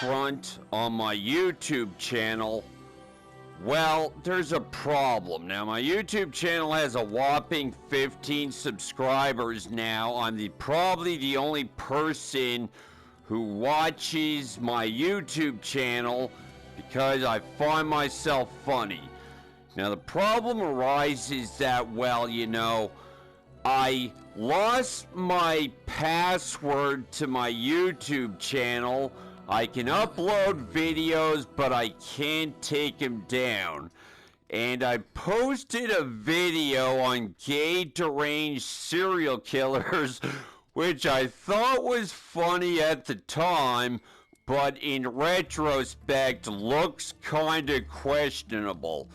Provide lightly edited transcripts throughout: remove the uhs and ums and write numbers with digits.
Upfront on my YouTube channel, well, there's a problem. Now, my YouTube channel has a whopping 15 subscribers now. I'm probably the only person who watches my YouTube channel because I find myself funny. Now, the problem arises that, well, you know, I lost my password to my YouTube channel. I can upload videos, but I can't take them down. And I posted a video on gay deranged serial killers, which I thought was funny at the time, but in retrospect looks kinda questionable.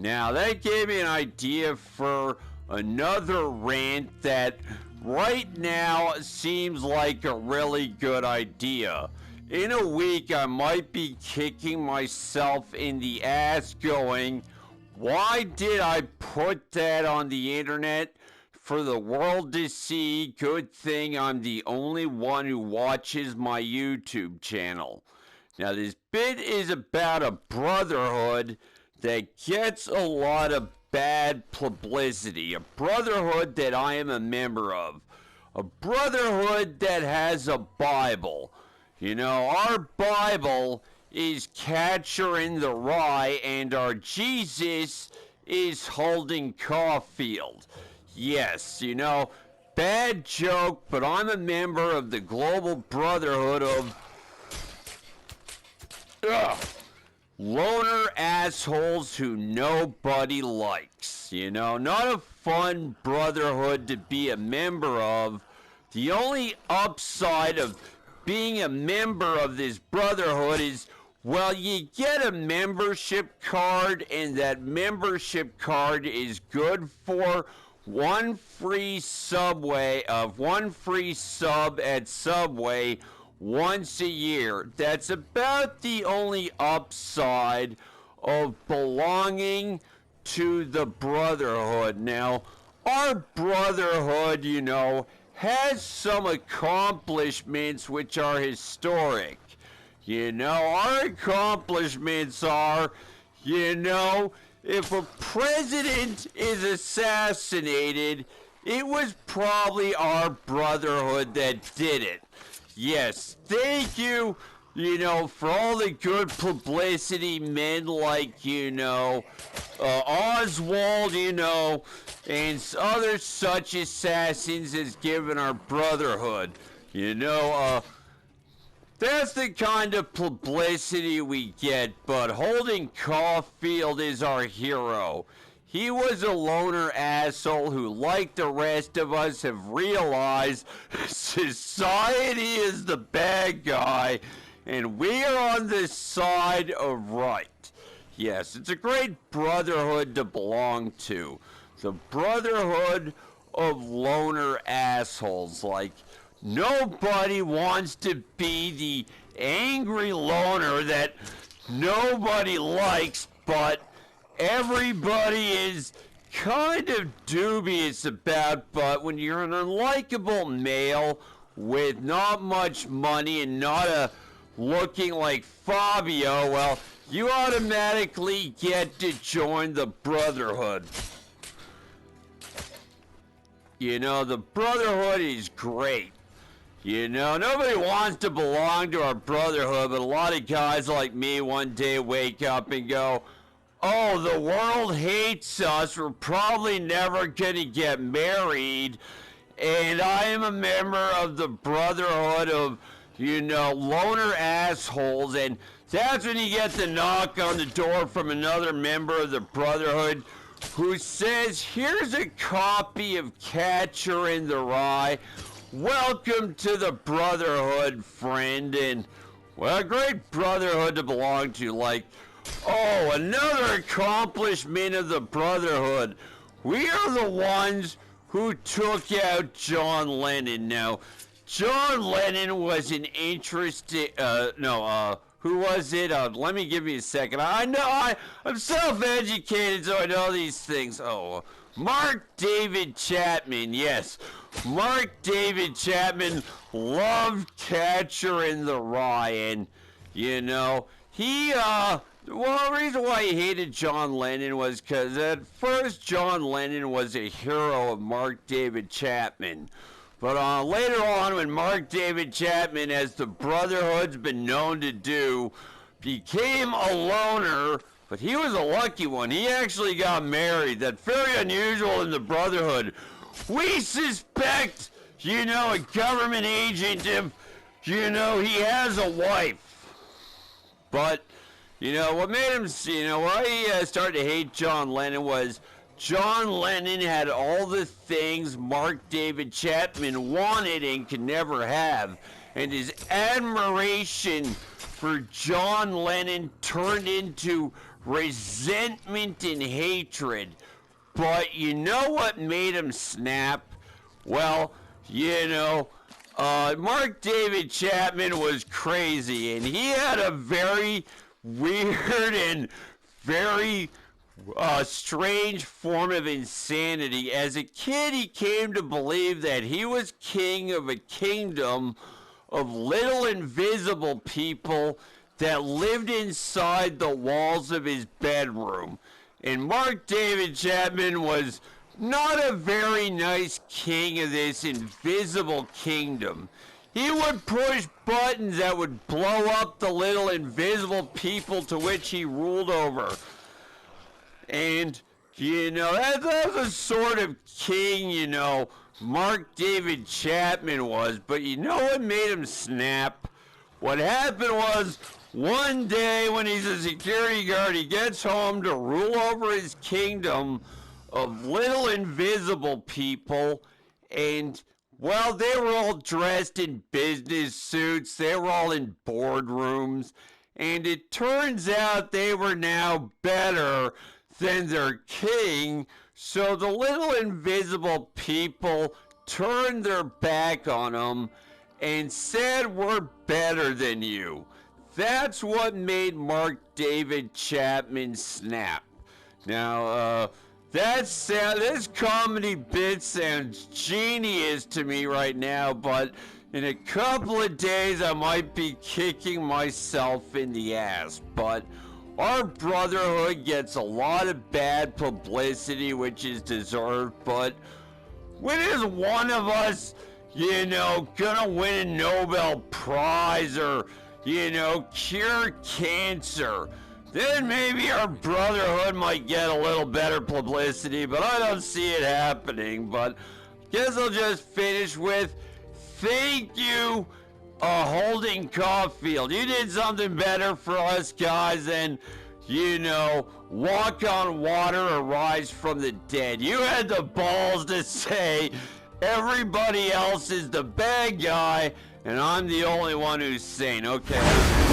Now, that gave me an idea for another rant that right now seems like a really good idea. In a week, I might be kicking myself in the ass going, why did I put that on the internet for the world to see? Good thing I'm the only one who watches my YouTube channel. Now, this bit is about a brotherhood that gets a lot of bad publicity. A brotherhood that I am a member of. A brotherhood that has a Bible. You know, our Bible is Catcher in the Rye, and our Jesus is Holden Caulfield. Yes, you know, bad joke, but I'm a member of the Global Brotherhood of loner assholes who nobody likes. You know, not a fun brotherhood to be a member of. The only upside of being a member of this brotherhood is, well, you get a membership card, and that membership card is good for one free sub at Subway once a year. That's about the only upside of belonging to the brotherhood. Now, our brotherhood, you know, has some accomplishments which are historic. You know, our accomplishments are, you know, if a president is assassinated, it was probably our brotherhood that did it. Yes, thank you, you know, for all the good publicity men like, you know, Oswald, you know, and other such assassins has given our brotherhood. You know, that's the kind of publicity we get, but Holden Caulfield is our hero. He was a loner asshole who, like the rest of us, have realized society is the bad guy, and we are on the side of right. Yes, it's a great brotherhood to belong to. The brotherhood of loner assholes. Like, nobody wants to be the angry loner that nobody likes, but everybody is kind of dubious about. But when you're an unlikable male with not much money and not looking like Fabio, well, you automatically get to join the brotherhood. You know, the brotherhood is great. You know, nobody wants to belong to our brotherhood, but a lot of guys like me one day wake up and go, oh, the world hates us, we're probably never gonna get married, and I am a member of the brotherhood of, you know, loner assholes. And that's when you get the knock on the door from another member of the brotherhood who says, here's a copy of Catcher in the Rye. Welcome to the brotherhood, friend. And, well, a great brotherhood to belong to. Like, oh, another accomplishment of the brotherhood. We are the ones who took out John Lennon. Now, John Lennon was an interesting, who was it? Let me give you a second. I'm self-educated, so I know these things. Oh, Mark David Chapman, yes. Mark David Chapman loved Catcher in the Rye, and you know, well, the reason why he hated John Lennon was because at first John Lennon was a hero of Mark David Chapman. But later on, when Mark David Chapman, as the Brotherhood's been known to do, became a loner, but he was a lucky one. He actually got married. That's very unusual in the Brotherhood. We suspect, you know, a government agent if, you know, he has a wife. But, you know, what made him, you know, why he started to hate John Lennon was John Lennon had all the things Mark David Chapman wanted and could never have. And his admiration for John Lennon turned into resentment and hatred. But you know what made him snap? Well, you know, Mark David Chapman was crazy, and he had a very weird and very strange form of insanity. As a kid, he came to believe that he was king of a kingdom of little invisible people that lived inside the walls of his bedroom. And Mark David Chapman was not a very nice king of this invisible kingdom. He would push buttons that would blow up the little invisible people to which he ruled over. And, you know, that's the sort of king, you know, Mark David Chapman was. But you know what made him snap? What happened was, one day when he's a security guard, he gets home to rule over his kingdom of little invisible people. And, well, they were all dressed in business suits. They were all in boardrooms. And it turns out they were now better than their king, so the little invisible people turned their back on him and said, "We're better than you." That's what made Mark David Chapman snap. Now, this comedy bit sounds genius to me right now, but in a couple of days I might be kicking myself in the ass. But our Brotherhood gets a lot of bad publicity, which is deserved, but when is one of us, you know, gonna win a Nobel Prize or, you know, cure cancer? Then maybe our Brotherhood might get a little better publicity, but I don't see it happening. But guess I'll just finish with thank you, Holden Caulfield. You did something better for us guys than, you know, walk on water or rise from the dead. You had the balls to say everybody else is the bad guy and I'm the only one who's sane. Okay.